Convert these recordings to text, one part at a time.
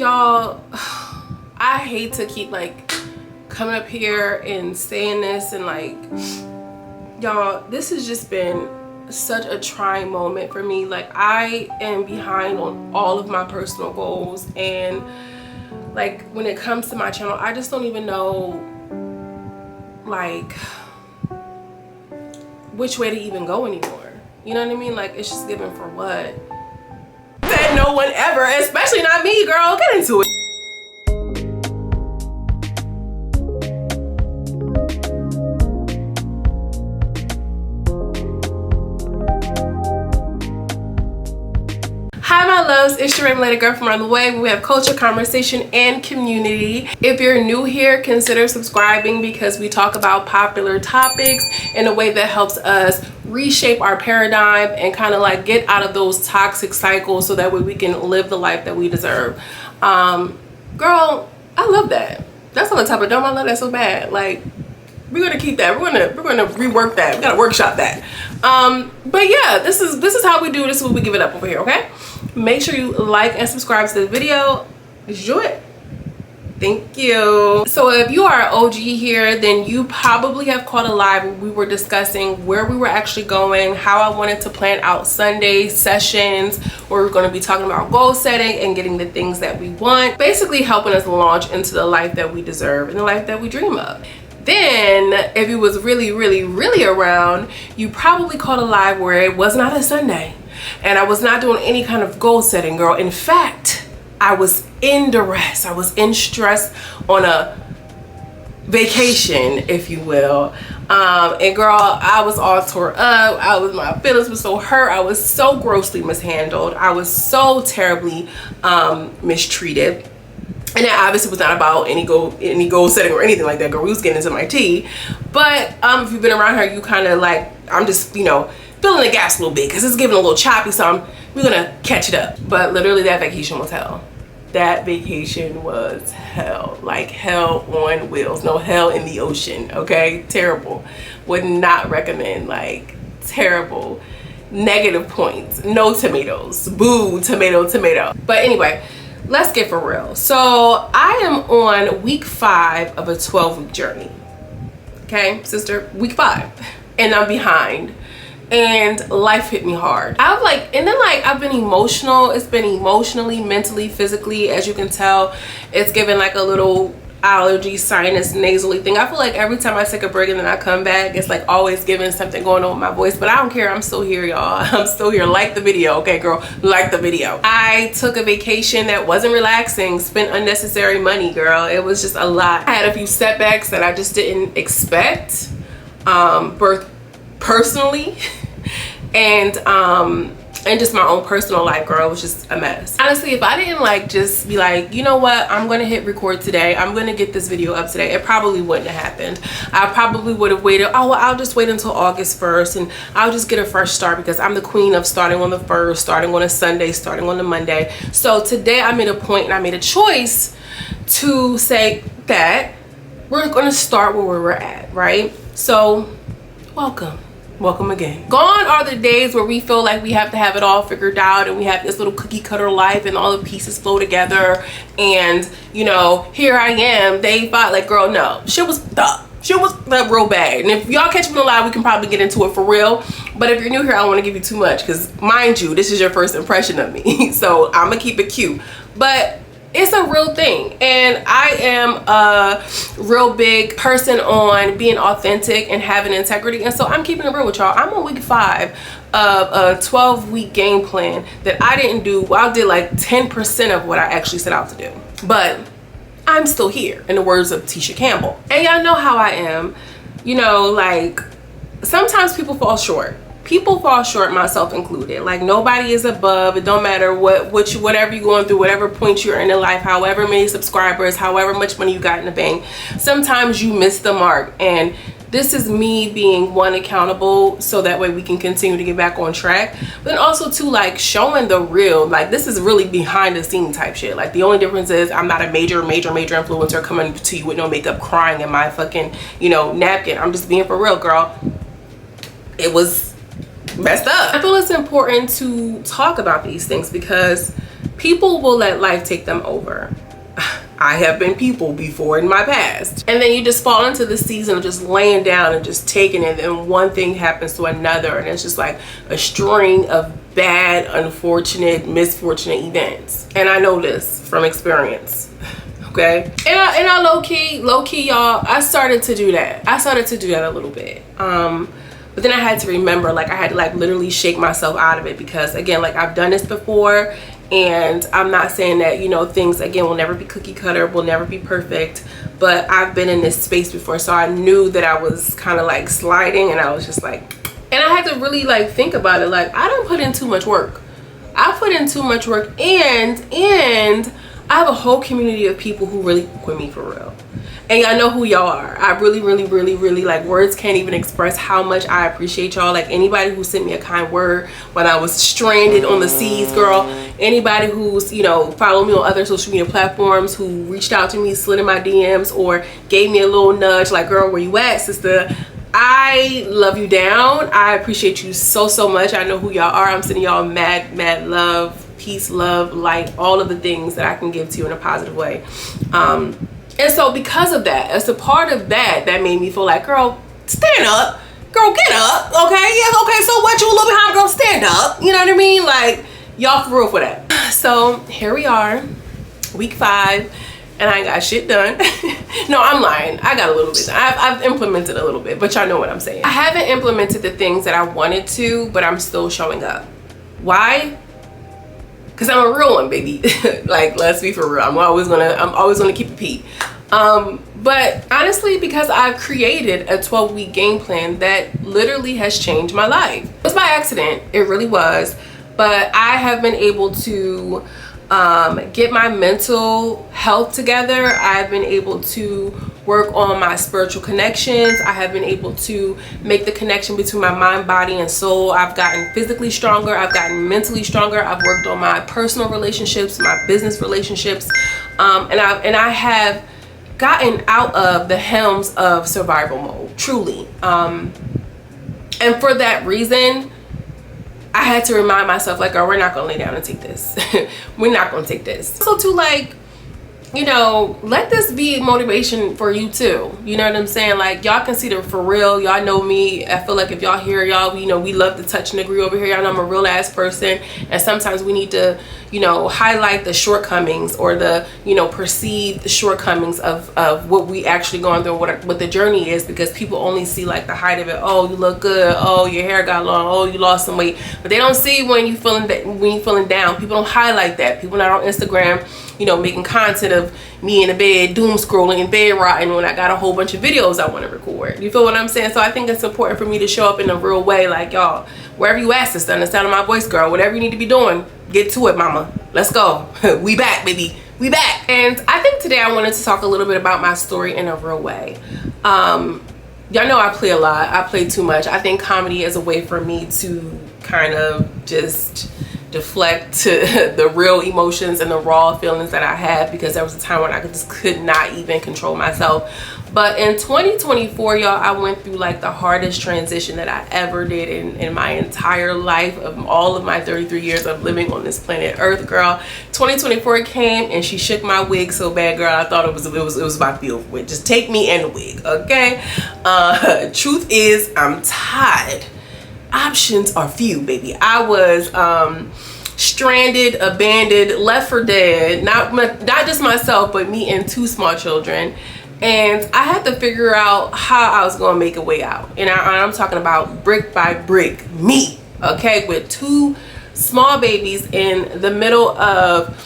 Y'all, I hate to keep like coming up here and saying this, and like, y'all, this has just been such a trying moment for me. Like, I am behind on all of my personal goals, and like when it comes to my channel, I just don't even know like which way to even go anymore. You know what I mean? Like, it's just given for what? Said no one ever, especially not me, girl. Get into it. Hi my loves, it's your Lady Girl from around the way. We have culture, conversation, and community. If you're new here, consider subscribing because we talk about popular topics in a way that helps us reshape our paradigm and kind of like get out of those toxic cycles so that way we can live the life that we deserve. Girl, I love that. That's on the top of dome. I love that so bad. Like, we're gonna keep that. We're gonna rework that. We gotta workshop that. But yeah, this is how we do. This is what we give it up over here. Okay. Make sure you like and subscribe to the video. Enjoy it. Thank you. So if you are an OG here, then you probably have caught a live where we were discussing where we were actually going, how I wanted to plan out Sunday sessions, where we're going to be talking about goal setting and getting the things that we want, basically helping us launch into the life that we deserve and the life that we dream of. Then if it was really around, you probably caught a live where it was not a Sunday and I was not doing any kind of goal setting, girl. In fact, I was in duress. I was in stress on a vacation, if you will. And girl, I was all tore up. My feelings were so hurt. I was so grossly mishandled. I was so terribly mistreated. And that obviously was not about any goal setting or anything like that, girl. We was getting into my tea. But if you've been around her, you kind of like, I'm just, you know, filling the gaps a little bit because it's getting a little choppy, so we're gonna catch it up. But literally that vacation was hell. That vacation was hell. Like hell on wheels. No, hell in the ocean, okay? Terrible. Would not recommend. Like, terrible. Negative points. No tomatoes. Boo, tomato. But anyway, let's get for real. So I am on week 5 of a 12-week journey. Okay, sister, week 5. And I'm behind. And life hit me hard. I've been emotional. It's been emotionally, mentally, physically. As you can tell, it's given like a little allergy, sinus, nasally thing. I feel like every time I take a break and then I come back, it's like always giving something going on with my voice. But I don't care. I'm still here, y'all. I'm still here. Like the video, okay, girl? Like the video. I took a vacation that wasn't relaxing. Spent unnecessary money, girl. It was just a lot. I had a few setbacks that I just didn't expect. Both personally and just my own personal life, girl. It was just a mess. Honestly, if I didn't like just be like, you know what, I'm gonna hit record today, I'm gonna get this video up today, it probably wouldn't have happened. I probably would have waited, oh well, I'll just wait until August 1st and I'll just get a fresh start because I'm the queen of starting on the 1st, starting on a Sunday, starting on a Monday. So today I made a point and I made a choice to say that we're gonna start where we're at, right? So welcome again. Gone are the days where we feel like we have to have it all figured out and we have this little cookie cutter life and all the pieces flow together and, you know, here I am, day 5. Like, girl, no, shit was real bad. And if y'all catch me alive, we can probably get into it for real. But if you're new here, I don't want to give you too much because, mind you, this is your first impression of me. So I'm gonna keep it cute. But it's a real thing, and I am a real big person on being authentic and having integrity, and so I'm keeping it real with y'all. I'm on week 5 of a 12-week game plan that I didn't do. Well, I did like 10% of what I actually set out to do, but I'm still here, in the words of Tisha Campbell. And y'all know how I am, you know, like sometimes people fall short. People fall short, myself included. Like, nobody is above. It don't matter whatever you're going through, whatever point you're in life, however many subscribers, however much money you got in the bank. Sometimes you miss the mark, and this is me being one accountable so that way we can continue to get back on track. But also too, like, showing the real, like, this is really behind the scene type shit. Like, the only difference is I'm not a major influencer coming to you with no makeup crying in my fucking, you know, napkin. I'm just being for real, girl. It was messed up. I feel it's important to talk about these things because People will let life take them over. I have been people before in my past. And then you just fall into the season of just laying down and just taking it, and one thing happens to another, and it's just like a string of bad, unfortunate, misfortunate events. And I know this from experience. Okay? And I low-key, y'all, I started to do that. I started to do that a little bit. But then I had to remember, like, I had to like literally shake myself out of it, because again, like, I've done this before. And I'm not saying that, you know, things again will never be cookie cutter, will never be perfect, but I've been in this space before, so I knew that I was kind of like sliding, and I was just like, and I had to really like think about it. Like, I don't put in too much work. I put in too much work, and I have a whole community of people who really work with me for real. And y'all know who y'all are. I really, like, words can't even express how much I appreciate y'all. Like, anybody who sent me a kind word when I was stranded on the seas, girl. Anybody who's, you know, followed me on other social media platforms, who reached out to me, slid in my DMs, or gave me a little nudge, like, girl, where you at, sister? I love you down. I appreciate you so much. I know who y'all are. I'm sending y'all mad love, peace, love, light, all of the things that I can give to you in a positive way. And so because of that, as a part of that, that made me feel like, girl, stand up. Girl, get up. Okay? Yes, okay, so what, you a little behind, girl, stand up. You know what I mean? Like, y'all for real for that. So here we are, week 5, and I ain't got shit done. No, I'm lying. I got a little bit. I've implemented a little bit, but y'all know what I'm saying. I haven't implemented the things that I wanted to, but I'm still showing up. Why? Because I'm a real one, baby. Like, let's be for real. I'm always gonna keep it P. But honestly, because I've created a 12-week game plan that literally has changed my life. It was by accident, it really was. But I have been able to get my mental health together. I've been able to work on my spiritual connections. I have been able to make the connection between my mind, body, and soul. I've gotten physically stronger. I've gotten mentally stronger. I've worked on my personal relationships, my business relationships, and I have gotten out of the helms of survival mode, truly. And for that reason, I had to remind myself, like, girl, we're not gonna lay down and take this. We're not gonna take this. So to, like, you know, let this be motivation for you too. You know what I'm saying? Like, y'all consider for real. Y'all know me. I feel like if y'all hear, y'all, you know, we love to touch and agree over here. Y'all know I'm a real ass person, and sometimes we need to, you know, highlight the shortcomings, or the, you know, perceived shortcomings of what we actually going through, what the journey is, because people only see like the height of it. Oh, you look good. Oh, your hair got long. Oh, you lost some weight. But they don't see when you feeling down. People don't highlight that. People not on Instagram, you know, making content of me in the bed doom scrolling and bed rotting when I got a whole bunch of videos I want to record. You feel what I'm saying? So I think it's important for me to show up in a real way. Like, y'all, wherever you at, sister, the sound of my voice, girl, whatever you need to be doing, get to it, mama. Let's go. We back, baby. We back. And I think today I wanted to talk a little bit about my story in a real way. Y'all know I play a lot. I play too much. I think comedy is a way for me to kind of just deflect to the real emotions and the raw feelings that I had, because there was a time when I just could not even control myself. But in 2024, y'all, I went through like the hardest transition that I ever did in my entire life, of all of my 33 years of living on this planet Earth, girl. 2024 came and she shook my wig so bad, girl, I thought it was about to be over with. Just take me and the wig, okay? Truth is, I'm tired. Options are few, baby. I was stranded, abandoned, left for dead. Not just myself, but me and 2 small children. And I had to figure out how I was gonna make a way out. And I'm talking about brick by brick, me, okay, with 2 small babies in the middle of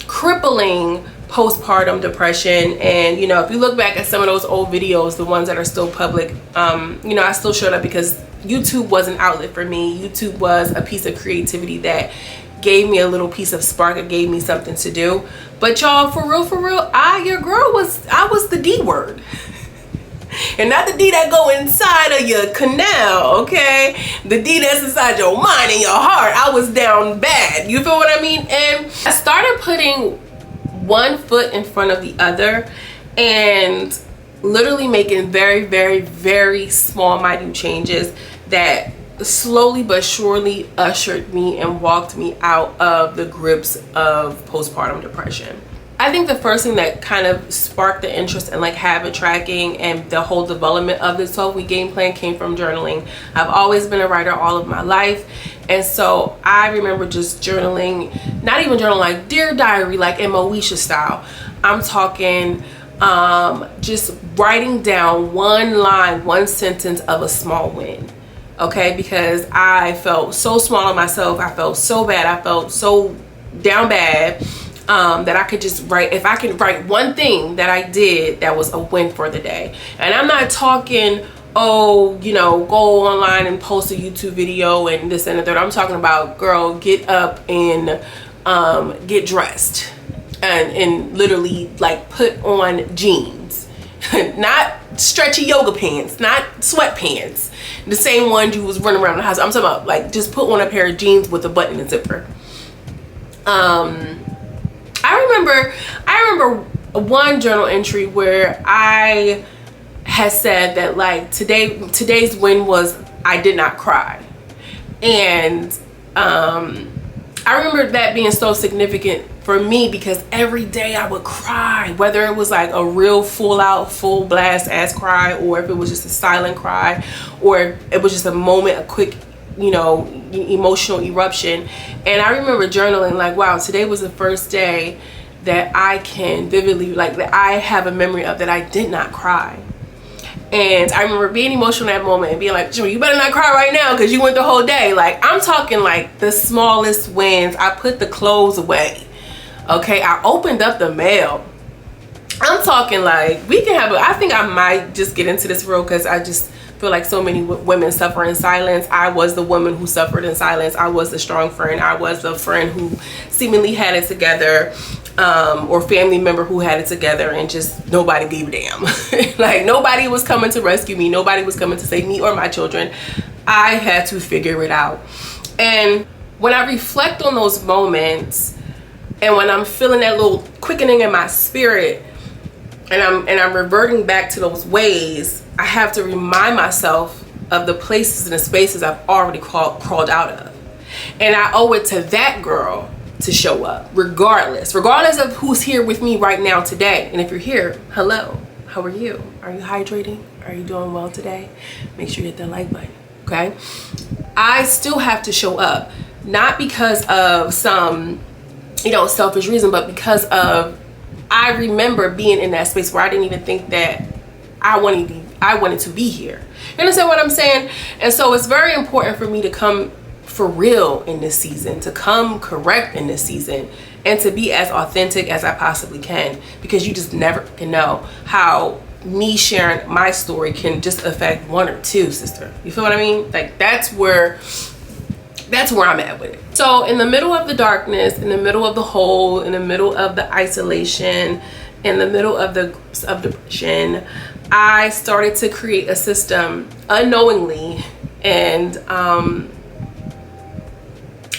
crippling postpartum depression. And you know, if you look back at some of those old videos, the ones that are still public, you know, I still showed up because YouTube was an outlet for me. YouTube was a piece of creativity that gave me a little piece of spark. It gave me something to do. But y'all, for real, your girl I was the D word. And not the D that go inside of your canal, okay? The D that's inside your mind and your heart. I was down bad. You feel what I mean? And I started putting one foot in front of the other and literally making very, very, very small, minute changes that slowly but surely ushered me and walked me out of the grips of postpartum depression. I think the first thing that kind of sparked the interest in like habit tracking and the whole development of this 12-week game plan came from journaling. I've always been a writer all of my life, and so I remember just journaling, not even journaling like Dear Diary, like in Moesha style. I'm talking just writing down one line, one sentence of a small win. Okay, because I felt so small on myself, I felt so bad, I felt so down bad, that I could just write, if I could write one thing that I did that was a win for the day. And I'm not talking, oh, you know, go online and post a YouTube video and this and the third. I'm talking about, girl, get up and get dressed and literally like put on jeans. Not stretchy yoga pants, not sweatpants, the same ones you was running around the house. I'm talking about like just put on a pair of jeans with a button and zipper. I remember one journal entry where I had said that like today's win was I did not cry. And I remember that being so significant for me because every day I would cry, whether it was like a real full blast ass cry, or if it was just a silent cry, or it was just a moment, a quick, you know, emotional eruption. And I remember journaling like, wow, today was the first day that I can vividly, like, that I have a memory of that I did not cry. And I remember being emotional in that moment and being like, Joe, you better not cry right now because you went the whole day. Like, I'm talking like the smallest wins. I put the clothes away. Okay, I opened up the mail. I'm talking like, we can have I think I might just get into this real because I just feel like so many women suffer in silence. I was the woman who suffered in silence. I was the strong friend. I was the friend who seemingly had it together, or family member who had it together, and just nobody gave a damn. Like, nobody was coming to rescue me. Nobody was coming to save me or my children. I had to figure it out. And when I reflect on those moments, and when I'm feeling that little quickening in my spirit, and I'm reverting back to those ways, I have to remind myself of the places and the spaces I've already crawled out of. And I owe it to that girl to show up, regardless of who's here with me right now today. And if you're here, hello, how are you? Are you hydrating? Are you doing well today? Make sure you hit that like button, okay? I still have to show up, not because of some, you know, selfish reason, but because of, I remember being in that space where I didn't even think that I wanted to be here. You understand what I'm saying? And so it's very important for me to come for real in this season, to come correct in this season, and to be as authentic as I possibly can, because you just never can know how me sharing my story can just affect one or two, sister. You feel what I mean? Like, that's where I'm at with it. So in the middle of the darkness, in the middle of the hole, in the middle of the isolation, in the middle of the depression, I started to create a system unknowingly, and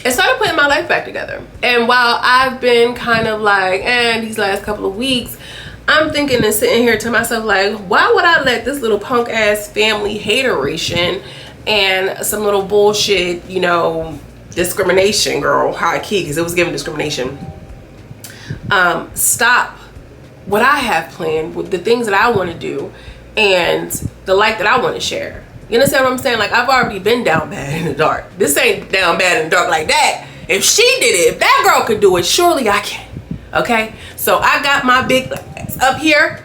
it started putting my life back together. And while I've been kind of like, these last couple of weeks, I'm thinking and sitting here to myself like, why would I let this little punk ass family hateration and some little bullshit, you know, discrimination, girl, high key, because it was given discrimination, stop what I have planned with the things that I want to do and the light that I want to share. You understand what I'm saying? Like, I've already been down bad in the dark. This ain't down bad in the dark like that. If she did it, if that girl could do it, surely I can. Okay? So I got my big ass up here.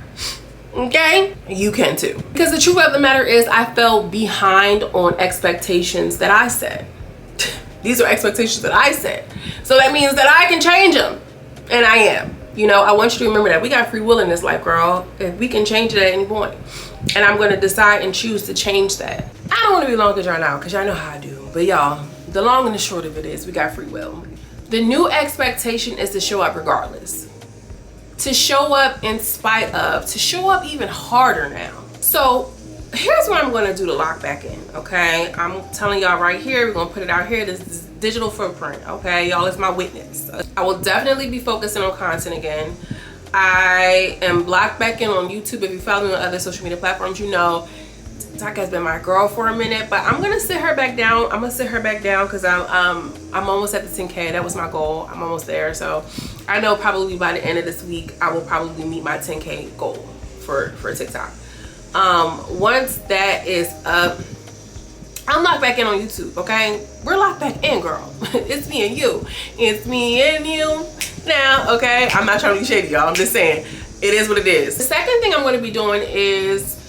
Okay? You can too. Because the truth of the matter is, I fell behind on expectations that I set. These are expectations that I set. So that means that I can change them. And I am. You know, I want you to remember that we got free will in this life, girl. If we can change it at any point. And I'm going to decide and choose to change that. I don't want to be long with y'all now, because y'all know how I do. But y'all, the long and the short of it is, we got free will. The new expectation is to show up regardless. To show up in spite of. To show up even harder now. So here's what I'm going to do to lock back in, okay? I'm telling y'all right here, we're going to put it out here. This is digital footprint, okay? Y'all is my witness. I will definitely be focusing on content again. I am blocked back in on YouTube. If you follow me on other social media platforms, you know, TikTok has been my girl for a minute, but I'm gonna sit her back down. I'm gonna sit her back down because I'm almost at the 10K. That was my goal. I'm almost there. So I know probably by the end of this week, I will probably meet my 10K goal for TikTok. Once that is up, I'm locked back in on YouTube, okay? We're locked back in, girl. It's me and you. It's me and you now, okay? I'm not trying to be shady, y'all. I'm just saying, it is what it is. The second thing I'm going to be doing is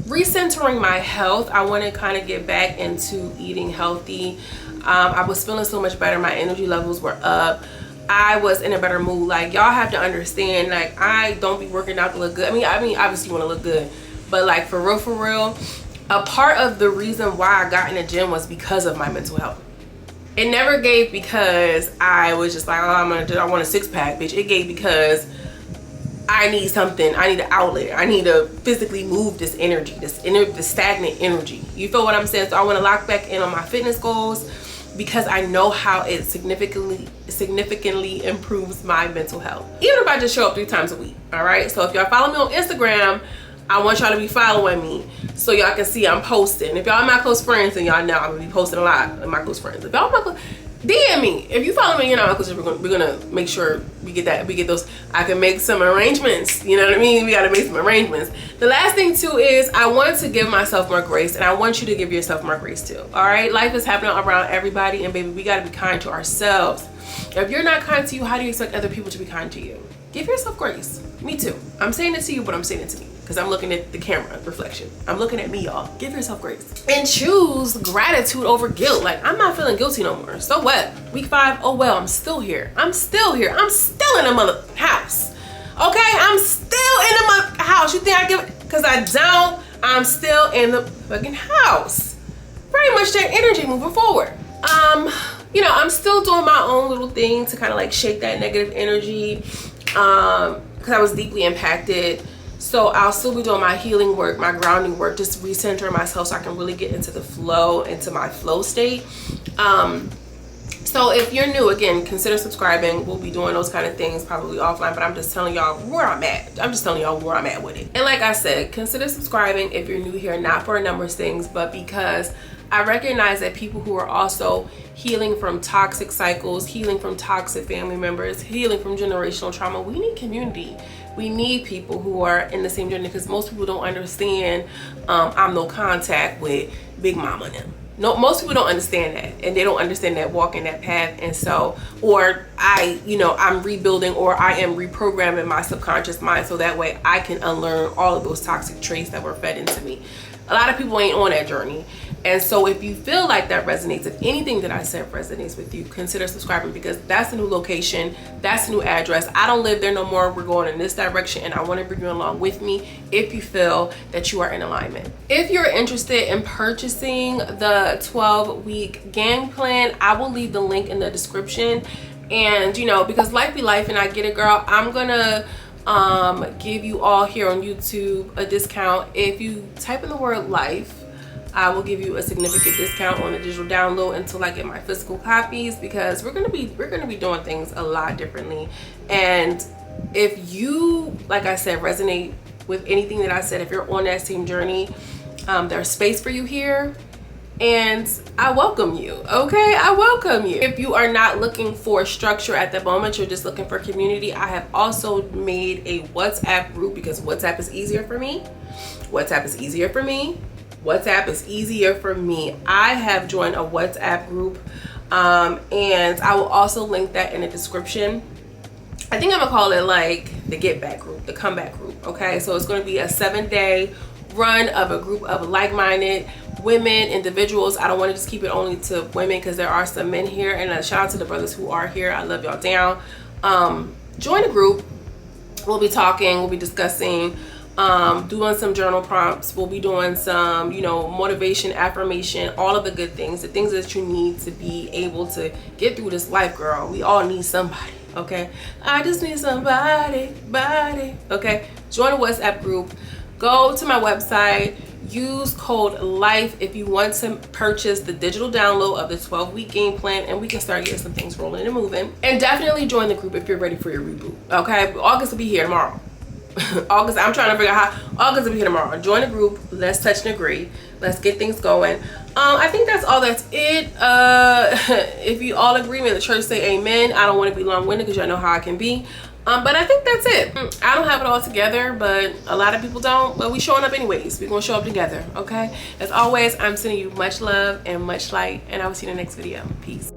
recentering my health. I want to kind of get back into eating healthy. I was feeling so much better. My energy levels were up. I was in a better mood. Like, y'all have to understand, like, I don't be working out to look good. I mean obviously you want to look good, but like for real, a part of the reason why I got in the gym was because of my mental health. It never gave because I was just like, oh, I want a six-pack, bitch. It gave because I need something. I need an outlet. I need to physically move this energy, this stagnant energy. You feel what I'm saying? So I want to lock back in on my fitness goals because I know how it significantly improves my mental health. Even if I just show up 3 times a week, all right? So if y'all follow me on Instagram, I want y'all to be following me so y'all can see I'm posting. If y'all are my close friends, then y'all know I'm gonna be posting a lot of my close friends. If y'all my close, DM me. If you follow me, you know, because we're gonna make sure we get those. I can make some arrangements. You know what I mean? We gotta make some arrangements. The last thing too is I want to give myself more grace, and I want you to give yourself more grace too. All right, life is happening around everybody, and baby, we gotta be kind to ourselves. If you're not kind to you, how do you expect other people to be kind to you? Give yourself grace. Me too. I'm saying it to you, but I'm saying it to me because I'm looking at the camera reflection. I'm looking at me, y'all. Give yourself grace and choose gratitude over guilt. Like, I'm not feeling guilty no more. So what? Week 5, oh well, I'm still here. I'm still here. I'm still in the mother house. Okay, I'm still in the mother house. You think I give it? Because I don't. I'm still in the fucking house. Very much that energy moving forward. You know, I'm still doing my own little thing to kind of like shake that negative energy. Because I was deeply impacted. So I'll still be doing my healing work, my grounding work, just recenter myself so I can really get into the flow, into my flow state. So if you're new, again, consider subscribing. We'll be doing those kind of things probably offline, but I'm just telling y'all where I'm at. I'm just telling y'all where I'm at with it. And like I said, consider subscribing if you're new here, not for a number of things, but because I recognize that people who are also healing from toxic cycles, healing from toxic family members, healing from generational trauma, we need community. We need people who are in the same journey, because most people don't understand I'm no contact with Big Mama and them. No, most people don't understand that, and they don't understand that walking that path. And so, or I'm rebuilding, or I am reprogramming my subconscious mind so that way I can unlearn all of those toxic traits that were fed into me. A lot of people ain't on that journey. And so if you feel like that resonates, if anything that I said resonates with you, consider subscribing, because that's the new location, that's the new address. I don't live there no more. We're going in this direction, and I want to bring you along with me if you feel that you are in alignment. If you're interested in purchasing the 12-week game plan, I will leave the link in the description. And because life be life, and I get it, girl, I'm gonna give you all here on YouTube a discount. If you type in the word life, I will give you a significant discount on the digital download until I get my physical copies, because we're gonna be doing things a lot differently. And if you, like I said, resonate with anything that I said, if you're on that same journey, there's space for you here, and I welcome you. Okay, I welcome you. If you are not looking for structure at the moment, you're just looking for community, I have also made a WhatsApp group, because WhatsApp is easier for me. WhatsApp is easier for me. WhatsApp is easier for me. I have joined a WhatsApp group, and I will also link that in the description. I think I'm gonna call it like the get back group, the comeback group. Okay, so it's going to be a 7-day run of a group of like-minded women, individuals. I don't want to just keep it only to women, because there are some men here, and a shout out to the brothers who are here. I love y'all down. Join the group. We'll be talking, we'll be discussing, doing some journal prompts. We'll be doing some, motivation, affirmation, all of the good things, the things that you need to be able to get through this life, girl. We all need somebody, okay? I just need somebody, okay? Join a WhatsApp group. Go to my website. Use code LIFE if you want to purchase the digital download of the 12-week game plan, and we can start getting some things rolling and moving. And definitely join the group if you're ready for your reboot, okay? August will be here tomorrow. August, I'm trying to figure out how August will be here tomorrow. Join the group. Let's touch and agree. Let's get things going. I think that's all. That's it. If you all agree, may the church say amen. I don't want to be long-winded because y'all know how I can be. But I think that's it. I don't have it all together, but a lot of people don't. But we showing up anyways. We're gonna show up together, okay? As always, I'm sending you much love and much light, and I will see you in the next video. Peace.